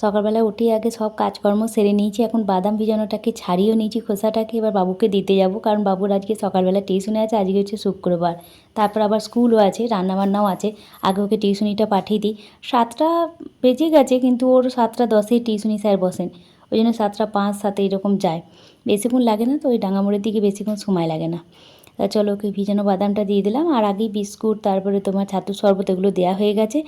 সকালবেলা উঠেই আগে সব কাজকর্ম সেরে নিয়েছি। এখন বাদাম ভিজানোটাকে ছাড়িয়েও নিয়েছি খোসাটাকে, এবার বাবুকে দিতে যাব, কারণ বাবুর আজকে সকালবেলা টিউশনে আছে, আজকে হচ্ছে শুক্রবার। তারপর আবার স্কুলও আছে, রান্নাবান্নাও আছে। আগে ওকে টিউশনিটা পাঠিয়ে দিই। 7টা বেজে গেছে, কিন্তু ওর 7টা 10-এ টিউশনি স্যার বসেন, ওই জন্য 7টা 5-7 এরকম যায়। বেশিক্ষণ লাগে না তো, ওই ডাঙামোড়ের দিকে বেশিক্ষণ সময় লাগে না। তা চলো ওকে ভিজানো বাদামটা দিয়ে দিলাম, আর আগেই বিস্কুট, তারপরে তোমার ছাতুর শরবত এগুলো দেওয়া হয়ে গেছে।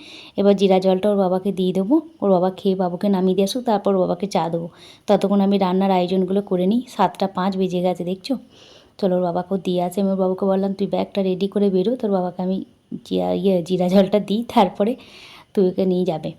এবার জিরা জলটা ওর বাবাকে দিয়ে দেবো, ওর বাবা খেয়ে বাবুকে নামিয়ে দিয়ে আসুক, তারপর ওর বাবাকে চা দেবো। ততক্ষণ আমি রান্নার আয়োজনগুলো করে নিই। 7টা 5 বেজে গেছে দেখছো। চলো ওর বাবাকেও দিয়ে আসে। আমি ওর বাবাকে বললাম তুই ব্যাগটা রেডি করে বেরো, তোর বাবাকে আমি জিরা জলটা দিই, তারপরে তুই ওকে নিয়ে যাবে।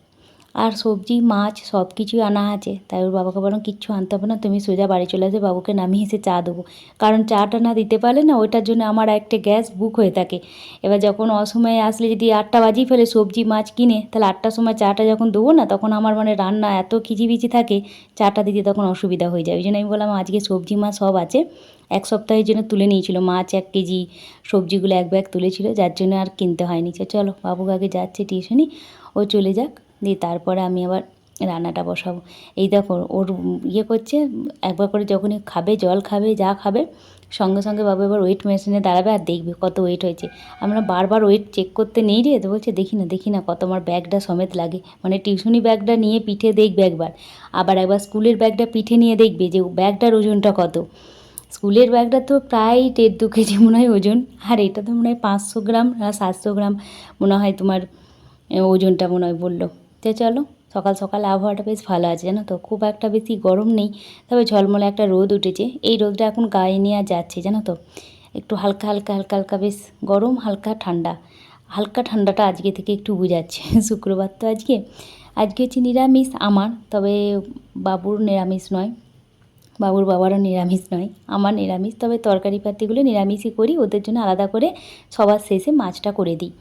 আর সবজি মাছ সব কিছুই আনা আছে, তাই ওর বাবাকে বললাম কিচ্ছু আনতে হবে না, তুমি সোজা বাড়ি চলে আসবে, বাবুকে নামিয়ে এসে চা দেবো। কারণ চাটা না দিতে পারলে না, ওইটার জন্য আমার একটা গ্যাস বুক হয়ে থাকে। এবার যখন অসময়ে আসলে যদি 8টা বাজিয়ে ফেলে সবজি মাছ কিনে, তাহলে 8টার সময় চাটা যখন দেবো না, তখন আমার মানে রান্না এত খিচিবিচি থাকে, চাটা দিতে তখন অসুবিধা হয়ে যায়। ওই জন্য আমি বললাম আজকে সবজি মাছ সব আছে, এক সপ্তাহের জন্য তুলে নিয়েছিল, মাছ 1 কেজি, সবজিগুলো 1 ব্যাগ তুলেছিল, যার জন্য আর কিনতে হয়নি। চলো বাবুকে আগে যাচ্ছে টিউশনি, ও চলে যাক, দিয়ে তারপরে আমি আবার রান্নাটা বসাবো। এই দেখো ওর করছে, একবার করে যখনই খাবে, জল খাবে, যা খাবে, সঙ্গে সঙ্গে বাবু এবার ওয়েট মেশিনে দাঁড়াবে আর দেখবে কত ওয়েট হয়েছে। আমরা বারবার ওয়েট চেক করতে নেই রে, তো বলছে দেখি না কত আমার ব্যাগটা সমেত লাগে, মানে টিউশনি ব্যাগটা নিয়ে পিঠে দেখবে একবার, আবার একবার স্কুলের ব্যাগটা পিঠে নিয়ে দেখবে যে ব্যাগটার ওজনটা কত। স্কুলের ব্যাগটা তো প্রায় 1.5-2 কেজি মনে হয় ওজন, আর এটা তো মনে হয় 500 গ্রাম না 700 গ্রাম মনে হয় তোমার ওজনটা মনে হয় বললো। তো চলো, সকাল সকাল আবহাওয়াটা বেশ ভালো আছে জানো তো, খুব একটা বেশি গরম নেই, তবে ঝলমলে একটা রোদ উঠেছে। এই রোদটা এখন গায়ে নিয়ে যাচ্ছে জানো তো, একটু হালকা হালকা হালকা হালকা বেশ গরম, হালকা ঠান্ডা, হালকা ঠান্ডাটা আজকে থেকে একটু বুঝাচ্ছে। শুক্রবার তো আজকে হচ্ছে নিরামিষ আমার, তবে বাবুর নিরামিষ নয়, বাবুর বাবারও নিরামিষ নয়, আমার নিরামিষ, তবে তরকারি পাতিগুলো নিরামিষই করি, ওদের জন্য আলাদা করে সবার শেষে মাছটা করে দিই।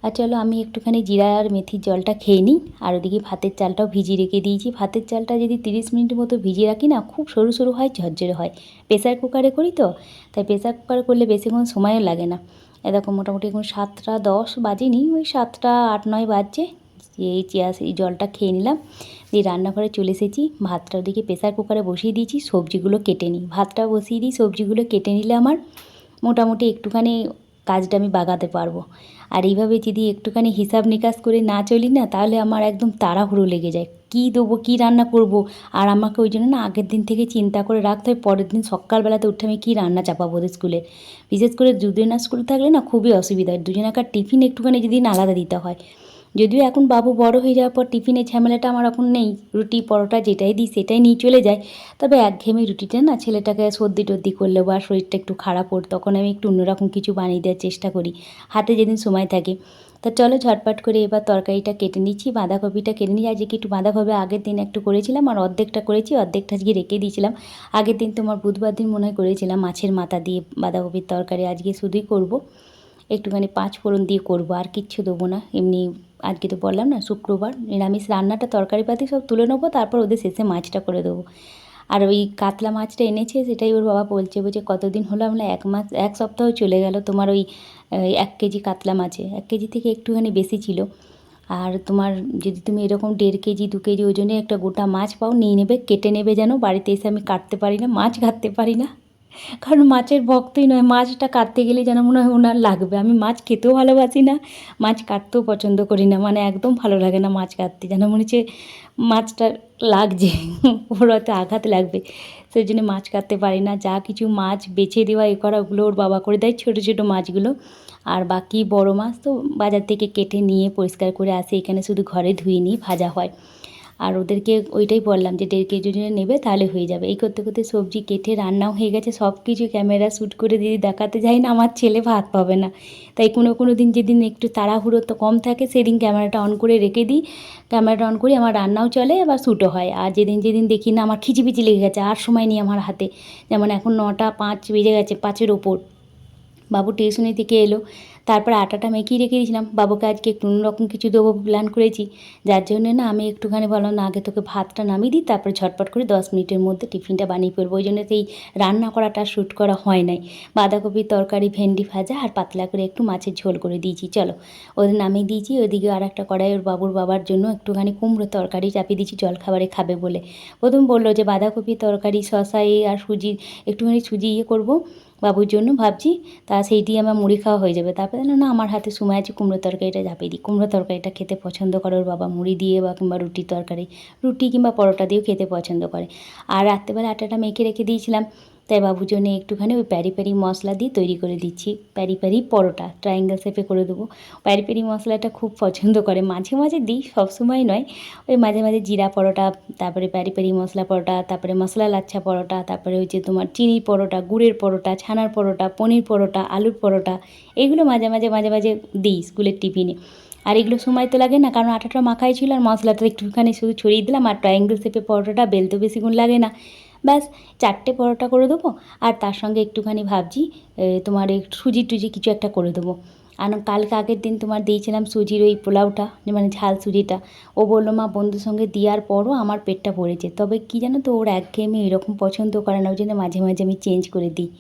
আর চলো আমি একটুখানি জিরা আর মেথির জলটা খেয়ে নিই, আর ওদিকে ভাতের চালটাও ভিজিয়ে রেখে দিয়েছি। ভাতের চালটা যদি 30 মিনিট মতো ভিজিয়ে রাখি না, খুব সরু সরু হয়, ঝরঝরে হয়। প্রেসার কুকারে করি তো, তাই প্রেসার কুকারে করলে বেশিক্ষণ সময়ও লাগে না। এরকম মোটামুটি এখন 7টা 10 বাজেনি, ওই 7টা 8-9 বাজছে। এই জলটা খেয়ে নিলাম, দিয়ে রান্নাঘরে চলে এসেছি। ভাতটা ওদিকে প্রেসার কুকারে বসিয়ে দিয়েছি, সবজিগুলো কেটে নিই, ভাতটা বসিয়ে দিই, সবজিগুলো কেটে নিলে আমার মোটামুটি একটুখানি কাজটা আমি বাগাতে পারবো। আর এইভাবে যদি একটুখানি হিসাব নিকাশ করে না চলি না, তাহলে আমার একদম তাড়াহুড়ো লেগে যায়, কী দেবো কী রান্না করব। আর আমাকে ওই জন্য না আগের দিন থেকে চিন্তা করে রাখতে হয়, পরের দিন সকালবেলাতে উঠে আমি কী রান্না চাপাবো ওদের স্কুলে। বিশেষ করে দুজনের স্কুল থাকলে না খুবই অসুবিধা হয়, দুজনাকার টিফিন একটুখানি যদি না আলাদা দিতে হয়। যদিও এখন বাবু বড় হয়ে যাওয়ার পর টিফিনের ঝামেলাটা আমার এখন নেই, রুটি পরোটা যেটাই দিই সেটাই নিয়ে চলে যায়। তবে একঘেয়েমি রুটিটা না, ছেলেটাকে সর্দি টর্দি করলে বা শরীরটা একটু খারাপ ওর, তখন আমি একটু অন্যরকম কিছু বানিয়ে দেওয়ার চেষ্টা করি, হাতে যেদিন সময় থাকে। তা চলো ঝটপট করে এবার তরকারিটা কেটে নিচ্ছি, বাঁধাকপিটা কেটে নিই। আজকে একটু বাঁধাকপি আগের দিন একটু করেছিলাম, আর অর্ধেকটা করেছি, অর্ধেকটা আজকে রেখে দিয়েছিলাম। আগের দিন তোমার বুধবার দিন মনে হয় করেছিলাম মাছের মাথা দিয়ে বাঁধাকপির তরকারি, আজকে শুধুই করব, একটুখানি 5 ফোড়ন দিয়ে করব, আর কিচ্ছু দেবো না। এমনি আজকে তো বললাম না শুক্রবার, নিরামিষ রান্নাটা তরকারিপাতি সব তুলে নেবো, তারপর ওদের শেষে মাছটা করে দেবো। আর ওই কাতলা মাছটা এনেছে, সেটাই ওর বাবা বলছে কতদিন হলো, আমরা 1 মাস 1 সপ্তাহ চলে গেল তোমার ওই 1 কেজি কাতলা মাছে, 1 কেজি থেকে একটুখানি বেশি ছিল। আর তোমার যদি তুমি এরকম 1.5 কেজি 2 কেজি ওজনে একটা গোটা মাছ পাও, নিয়ে নেবে, কেটে নেবে, যেন বাড়িতে এসে আমি কাটতে পারি না, মাছ কাটতে পারি না, কারণ মাছের ভক্তই নয়, মাছটা কাটতে গেলে যেন মনে হয় ওনার লাগবে। আমি মাছ খেতেও ভালোবাসি না, মাছ কাটতেও পছন্দ করি না, মানে একদম ভালো লাগে না মাছ কাটতে, যেন মনে হচ্ছে মাছটা লাগছে, ওর হয়তো আঘাত লাগবে, সেই জন্য মাছ কাটতে পারি না। যা কিছু মাছ বেছে দেওয়া এ করা, ওগুলো ওর বাবা করে দেয়, ছোটো ছোটো মাছগুলো। আর বাকি বড় মাছ তো বাজার থেকে কেটে নিয়ে পরিষ্কার করে আসে, এখানে শুধু ঘরে ধুয়ে নিয়ে ভাজা হয়। আর ওদেরকে ওইটাই বললাম যে 1.5 কেজি জন্য নেবে, তাহলে হয়ে যাবে। এই করতে করতে সবজি কেটে রান্নাও হয়ে গেছে, সব কিছু ক্যামেরা শ্যুট করে দিদি দেখাতে যাই না, আমার ছেলে ভাত পাবে না। তাই কোনো দিন যেদিন একটু তাড়াহুড়ো তো কম থাকে, সেদিন ক্যামেরাটা অন করে রেখে দিই, ক্যামেরাটা অন করি, আমার রান্নাও চলে আবার শ্যুটও হয়। আর যেদিন দেখি না আমার খিচিবিচি লেগে গেছে, আর সময় নেই আমার হাতে, যেমন এখন 9টা 5 বেজে গেছে, 5-এর ওপর, বাবু টিউশনি থেকে এলো, তারপর আটাটা মেখেই রেখে দিয়েছিলাম। বাবুকে আজকে একটু অন্যরকম কিছু দেবো প্ল্যান করেছি, যার জন্যে না আমি একটুখানি বললাম না আগে তোকে ভাতটা নামিয়ে দিই, তারপরে ঝটপট করে 10 মিনিটের মধ্যে টিফিনটা বানিয়ে ফেলবো। ওই জন্য তো এই রান্না করাটা শ্যুট করা হয় নাই। বাঁধাকপির তরকারি, ভেন্ডি ভাজা আর পাতলা করে একটু মাছের ঝোল করে দিয়েছি। চলো ওদের নামিয়ে দিয়েছি। ওইদিকে আর একটা কড়াই ওর বাবার জন্য একটুখানি কুমড়োর তরকারি চাপিয়ে দিয়েছি, জলখাবারে খাবে বলে। প্রথম বললো যে বাঁধাকপি তরকারি, শসা আর সুজি, একটুখানি সুজি করবো বাবুর জন্য ভাবছি, তা সেই দিয়ে আমার মুড়ি খাওয়া হয়ে যাবে। তারপরে না আমার হাতে সময় আছে, কুমড়ো তরকারিটা চাপিয়ে দিই। কুমড়ো তরকারিটা খেতে পছন্দ করে ওর বাবা, মুড়ি দিয়ে বা কিংবা রুটির তরকারি, রুটি কিংবা পরোটা দিয়েও খেতে পছন্দ করে। আর রাত্রেবেলা আটাটা মেখে রেখে দিয়েছিলাম, তাই বাবুর জন্য একটুখানি ওই প্যারি প্যারি মশলা দিয়ে তৈরি করে দিচ্ছি। প্যারি প্যারি পরোটা ট্রায়াঙ্গেল শেপে করে দেবো। প্যারি প্যারি মশলাটা খুব পছন্দ করে, মাঝে মাঝে দিই, সবসময় নয়। ওই মাঝে মাঝে জিরা পরোটা, তারপরে প্যারি প্যারি মশলা পরোটা, তারপরে মশলা লাচ্ছা পরোটা, তারপরে হচ্ছে তোমার চিনির পরোটা, গুড়ের পরোটা, ছানার পরোটা, পনির পরোটা, আলুর পরোটা, এগুলো মাঝে মাঝে দিই স্কুলের টিফিনে। আর এগুলো সময় তো লাগে না, কারণ আটাটা মাখাই ছিল আর মশলাটা একটুখানি শুধু ছড়িয়ে দিলাম। আর ট্রায়াঙ্গেল শেপে পরোটাটা বেলতে বেশিক্ষণ লাগে না, ব্যাস 4টে পরোটা করে দেবো। আর তার সঙ্গে একটুখানি ভাবছি তোমার একটু সুজি টুজি কিছু একটা করে দেবো। আর কালকে আগের দিন তোমার দিয়েছিলাম সুজির ওই পোলাওটা, মানে ঝাল সুজিটা। ও বললো মা বন্ধুর সঙ্গে দেওয়ার পরও আমার পেটটা ভরেছে, তবে কী জানো তো ওর একঘেয়েমি এরকম পছন্দ করে না, ওই জন্য মাঝে মাঝে আমি চেঞ্জ করে দিই।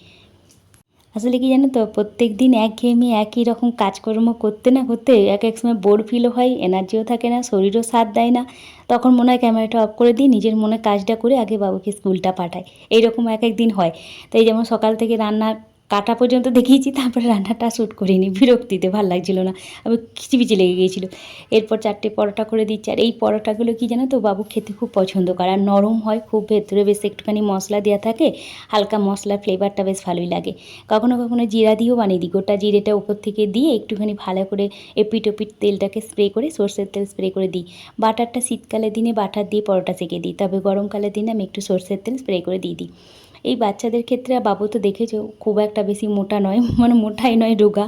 আসলে কি জানো তো, প্রত্যেক দিন একঘেয়েমি একই রকম কাজকর্ম করতে না করতে এক সময় বোর ফিলও হয়, এনার্জিও থাকে না, শরীরও সাথ দেয় না। তখন মনে হয় ক্যামেরাটা অফ করে দিই, নিজের মনে কাজটা করে আগে বাবুকে স্কুলটা পাঠাই। এইরকম এক দিন হয়। তাই যেমন সকাল থেকে রান্না কাটা পর্যন্ত দেখিয়েছি, তারপরে রান্নাটা শ্যুট করিনি, বিরক্তিতে ভাল লাগছিল না, আমি খিচিবিচি লেগে গিয়েছিলো। এরপর 4টে পরোটা করে দিচ্ছি। আর এই পরোটাগুলো কি জানো তো, বাবু খেতে খুব পছন্দ করে, আর নরম হয় খুব, ভেতরে বেশ একটুখানি মশলা দেওয়া থাকে, হালকা মশলার ফ্লেভারটা বেশ ভালোই লাগে। কখনো কখনো জিরা দিয়েও বানিয়ে দিই, গোটা জিরেটা উপর থেকে দিয়ে একটুখানি ভালো করে এপিট ওপিট তেলটাকে স্প্রে করে, সর্ষের তেল স্প্রে করে দিই। বাটারটা শীতকালের দিনে বাটার দিয়ে পরোটা সেঁকে দিই, তবে গরমকালের দিনে আমি একটু সর্ষের তেল স্প্রে করে দিয়ে দিই। এই বাচ্চাদের ক্ষেত্রে, আর বাবু তো দেখেছো খুব একটা বেশি মোটা নয়, মানে মোটাই নয়, রোগা,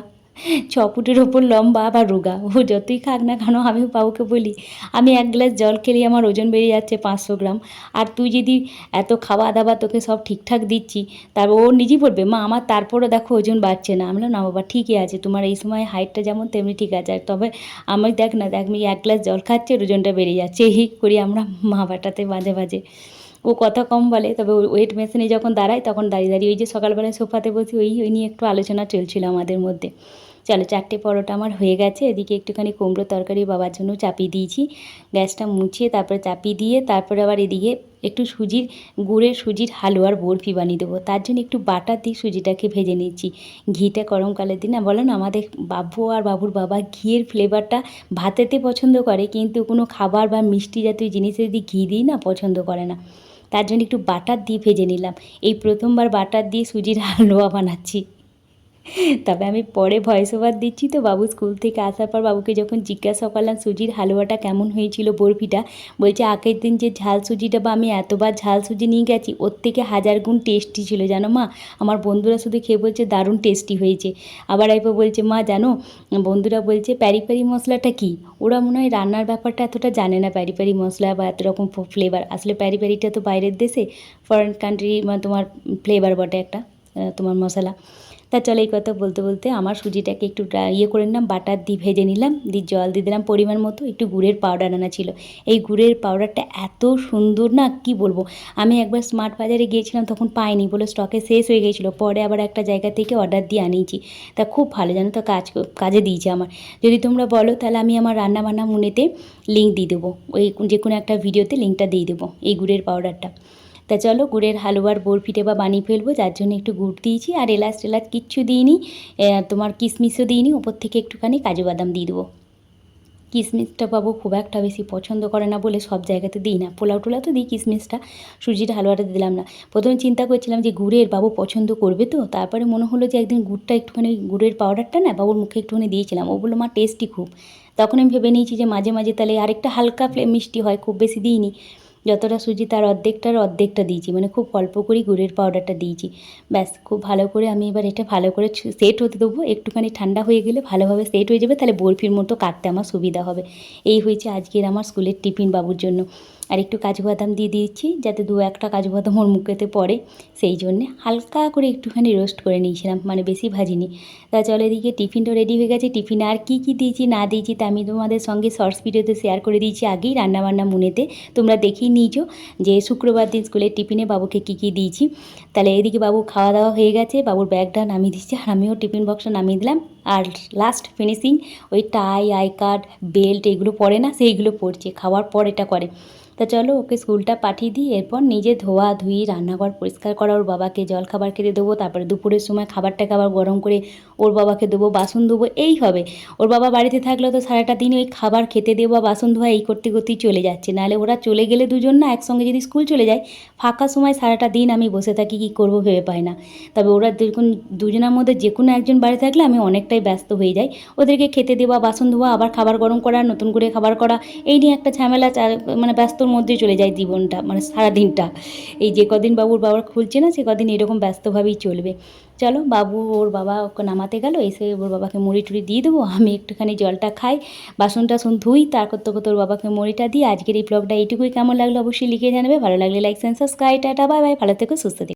6 ফুটের ওপর লম্বা, আবার রোগা। ও যতই খাক না কেন, আমি বাবুকে বলি আমি 1 গ্লাস জল খেলেই আমার ওজন বেড়ে যাচ্ছে 500 গ্রাম, আর তুই যদি এত খাওয়া দাওয়া তোকে সব ঠিকঠাক দিচ্ছি, তারপর ও নিজেই বলবে মা আমার তারপরও দেখো ওজন বাড়ছে না। আমি বললাম না বাবা ঠিকই আছে, তোমার এই সময় হাইটটা যেমন তেমনি ঠিক আছে, তবে আমি দেখ আমি 1 গ্লাস জল খাচ্ছি আর ওজনটা বেড়ে যাচ্ছে, এই করি আমরা মা বাটাতে মাঝে মাঝে। ও কথা কম বলে, তবে ওয়েট মেশিনে যখন দাঁড়ায় তখন দাঁড়িয়ে ওই যে সকালবেলায় সোফাতে বসে ওই নিয়ে একটু আলোচনা চলছিল আমাদের মধ্যে। চলো 4টে পরোটা আমার হয়ে গেছে। এদিকে একটুখানি কুমড়ো তরকারি বাবার জন্য চাপিয়ে দিয়েছি, গ্যাসটা মুছিয়ে তারপরে চাপিয়ে দিয়ে, তারপরে আবার এদিকে একটু সুজির হালুয়ার বরফি বানিয়ে দেবো। তার জন্য একটু বাটার দিয়ে সুজিটাকে ভেজে নিচ্ছি। ঘিটা গরমকালের দিন না, বলো না আমাদের বাবু আর বাবুর বাবা ঘিয়ের ফ্লেভারটা ভাতেতে পছন্দ করে, কিন্তু কোনো খাবার বা মিষ্টি জাতীয় জিনিসে যদি ঘি দিই না, পছন্দ করে না। তার জন্য একটু বাটার দিয়ে ভেজে নিলাম। এই প্রথমবার বাটার দিয়ে সুজির হালুয়া বানাচ্ছি। তবে আমি পরে ভয়েস ওভার দিচ্ছি তো, বাবু স্কুল থেকে আসার পর বাবুকে যখন জিজ্ঞাসা করলাম সুজির হালুয়াটা কেমন হয়েছিল, বরফিটা, বলছে আগের দিন যে ঝাল সুজিটা বা আমি এতবার ঝাল সুজি নিয়ে গেছি, ওর থেকে 1000 গুণ টেস্টি ছিল জানো মা। আমার বন্ধুরা শুধু খেয়ে বলছে দারুণ টেস্টি হয়েছে। আবার এরপর বলছে মা জানো, বন্ধুরা বলছে প্যারি প্যারি মশলাটা কি, ওরা মনে হয় রান্নার ব্যাপারটা এতটা জানে না, প্যারি প্যারি মশলা বা এত রকম ফ্লেভার। আসলে প্যারি প্যারিটা তো বাইরের দেশে, ফরেন কান্ট্রি, মানে তোমার ফ্লেভার বটে একটা, তোমার মশলা। তা চলো এই কথা বলতে বলতে আমার সুজিটাকে একটু করে নিলাম, বাটার দিয়ে ভেজে নিলাম, দিয়ে জল দিয়ে দিলাম পরিমাণ মতো, একটু গুড়ের পাউডার আনা ছিল। এই গুড়ের পাউডারটা এত সুন্দর না, কি বলবো। আমি একবার স্মার্ট বাজারে গিয়েছিলাম, তখন পাইনি বলে স্টকে শেষ হয়ে গিয়েছিলো, পরে আবার একটা জায়গা থেকে অর্ডার দিয়ে আনিয়েছি। তা খুব ভালো জানো তো, কাজে দিয়েছে আমার। যদি তোমরা বলো তাহলে আমি আমার রান্নাবান্না মনেতে লিঙ্ক দিয়ে দেবো, ওই যে কোনো একটা ভিডিওতে লিঙ্কটা দিয়ে দেবো এই গুড়ের পাউডারটা। তা চলো গুড়ের হালুয়ার বরফিটা বা বানিয়ে ফেলবো, যার জন্য একটু গুড় দিয়েছি, আর এলাচ টেলাচ কিচ্ছু দিইনি, তোমার কিশমিশও দিইনি, ওপর থেকে একটুখানি কাজু বাদাম দিয়ে দেবো। কিশমিশটা বাবু খুব একটা বেশি পছন্দ করে না বলে সব জায়গাতে দিই না, পোলাও টোলাও তো দিই কিশমিশটা, সুজির হালুয়াটা দিলাম না। প্রথমে চিন্তা করছিলাম যে গুড়ের বাবু পছন্দ করবে তো, তারপরে মনে হলো যে একদিন গুড়টা একটুখানি, গুড়ের পাউডারটা না বাবুর মুখে একটুখানি দিয়েছিলাম, ও বললো মা টেস্টি খুব। তখন আমি ভেবে নিয়েছি যে মাঝে মাঝে তাহলে আরেকটা হালকা মিষ্টি হয়, খুব বেশি দিইনি, যতটা সুজি তার অর্ধেকটা দিয়েছি, মানে খুব অল্প করেই গুড়ের পাউডারটা দিয়েছি। ব্যাস খুব ভালো করে আমি এবার এটা ভালো করে সেট হতে দেবো, একটুখানি ঠান্ডা হয়ে গেলে ভালোভাবে সেট হয়ে যাবে, তাহলে বরফির মতো কাটতে আমার সুবিধা হবে। এই হয়েছে আজকের আমার স্কুলের টিফিন বাবুর জন্য। আর একটু কাজু বাদাম দিয়ে দিচ্ছি যাতে 2-1টা কাজু বাদাম ওর মুখেতে পড়ে, সেই জন্যে হালকা করে একটুখানি রোস্ট করে নিয়েছিলাম, মানে বেশি ভাজিনি। তা চলো এদিকে টিফিনটা রেডি হয়ে গেছে। টিফিনে আর কী কী দিয়েছি না দিয়েছি তা আমি তোমাদের সঙ্গে শর্টস ভিডিওতে শেয়ার করে দিয়েছি আগেই, রান্নাবান্না মনেতে তোমরা দেখেই নিয়েছো যে শুক্রবার দিন স্কুলের টিফিনে বাবুকে কী কী দিয়েছি। তাহলে এদিকে বাবু খাওয়া দাওয়া হয়ে গেছে, বাবুর ব্যাগটা নামিয়ে দিচ্ছি আর আমিও টিফিন বক্সটা নামিয়ে দিলাম। আর লাস্ট ফিনিশিং ওই টাই, আই কার্ড, বেল্ট এগুলো পরে না, সেইগুলো পরছে, খাওয়ার পর এটা করে। তা চলো ওকে স্কুলটা পাঠিয়ে দিই, এরপর নিজে ধোয়াধুয়ি, রান্নাঘর পরিষ্কার করা, ওর বাবাকে জলখাবার খেতে দেবো, তারপরে দুপুরের সময় খাবারটাকে আবার গরম করে ওর বাবাকে দেবো, বাসন ধোবো, এই হবে। ওর বাবা বাড়িতে থাকলে তো সারাটা দিন ওই খাবার খেতে দেবো, বাসন ধোয়া এই করতে করতেই চলে যাচ্ছে। নাহলে ওরা চলে গেলে দুজন না একসঙ্গে যদি স্কুল চলে যায়, ফাঁকা সময় সারাটা দিন আমি বসে থাকি, কী করবো ভেবে পাই না। তবে ওরা দেখুন দুজনের মধ্যে যে কোনো একজন বাড়ি থাকলে আমি অনেকটাই ব্যস্ত হয়ে যাই। ওদেরকে খেতে দেওয়া, বাসন ধোয়া, আবার খাবার গরম করা, নতুন করে খাবার করা, এই নিয়ে একটা ঝামেলা মানে ব্যস্তর মধ্যে চলে যায় জীবনটা, মানে সারাদিনটা। এই যে কদিন বাবুর বাবার খুলছে না সে কদিন এরকম ব্যস্তভাবেই চলবে। চলো বাবু ওর বাবা ওকে নামাতে গেল, এসে ওর বাবাকে মুড়ি টুড়ি দিয়ে দেবো, আমি একটুখানি জলটা খাই, বাসন টাসন ধুই, তার করতে করতে ওর বাবাকে মুড়িটা দিই। আজকের এই ব্লগটা এইটুকুই, কেমন লাগলো অবশ্যই লিখে জানাবে, ভালো লাগলে like, subscribe, tata, bye bye, ভালো থেকো, সুস্থ থেকো।